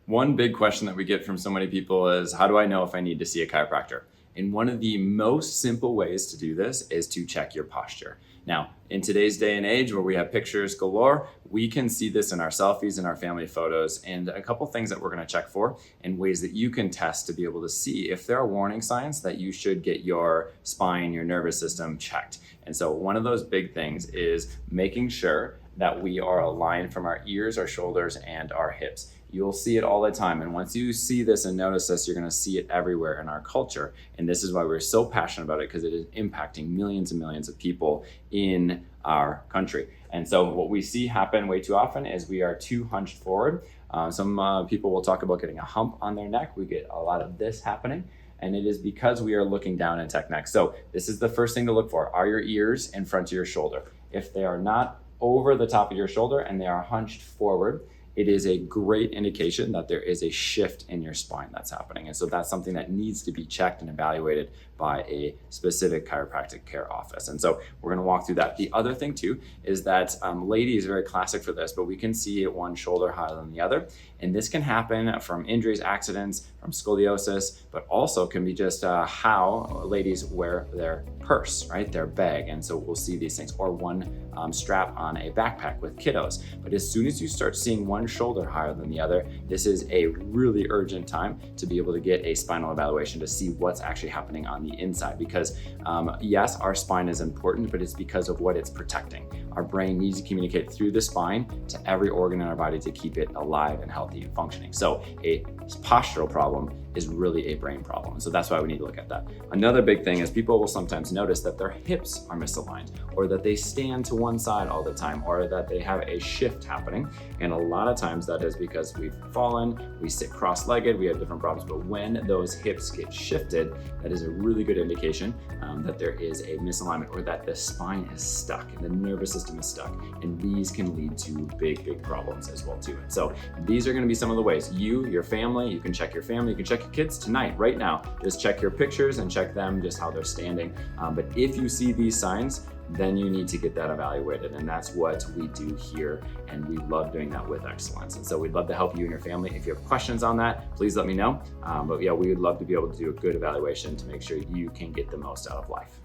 One big question that we get from so many people is, how do I know if I need to see a chiropractor? And one of the most simple ways to do this is to check your posture. Now, in today's day and age where we have pictures galore, we can see this in our selfies and our family photos. And a couple things that we're going to check for and ways that you can test to be able to see if there are warning signs that you should get your spine, your nervous system checked. And so one of those big things is making sure that we are aligned from our ears, our shoulders, and our hips. You'll see it all the time. And once you see this and notice this, you're gonna see it everywhere in our culture. And this is why we're so passionate about it, because it is impacting millions and millions of people in our country. And so what we see happen way too often is we are too hunched forward. Some people will talk about getting a hump on their neck. We get a lot of this happening. And it is because we are looking down in tech neck. So this is the first thing to look for. Are your ears in front of your shoulder? If they are not over the top of your shoulder and they are hunched forward, it is a great indication that there is a shift in your spine that's happening. And so that's something that needs to be checked and evaluated by a specific chiropractic care office. And so we're gonna walk through that. The other thing too is that ladies are very classic for this, but we can see one shoulder higher than the other. And this can happen from injuries, accidents, from scoliosis, but also can be just how ladies wear their purse, right? Their bag. And so we'll see these things, or one strap on a backpack with kiddos. But as soon as you start seeing one shoulder higher than the other, this is a really urgent time to be able to get a spinal evaluation to see what's actually happening on the inside. Because yes, our spine is important, but it's because of what it's protecting. Our brain needs to communicate through the spine to every organ in our body to keep it alive and healthy and functioning. So a postural problem is really a brain problem. So that's why we need to look at that. Another big thing is people will sometimes notice that their hips are misaligned, or that they stand to one side all the time, or that they have a shift happening. And a lot of times that is because we've fallen, we sit cross-legged, we have different problems. But when those hips get shifted, that is a really good indication that there is a misalignment, or that the spine is stuck and the nervous system is stuck. And these can lead to big problems as well too. And so these are gonna be some of the ways. Your family, you can check your family, you can check your kids tonight, right now. Just check your pictures and check them, just how they're standing. But if you see these signs, then you need to get that evaluated. And that's what we do here. And we love doing that with excellence. And so we'd love to help you and your family. If you have questions on that, please let me know. But yeah, we would love to be able to do a good evaluation to make sure you can get the most out of life.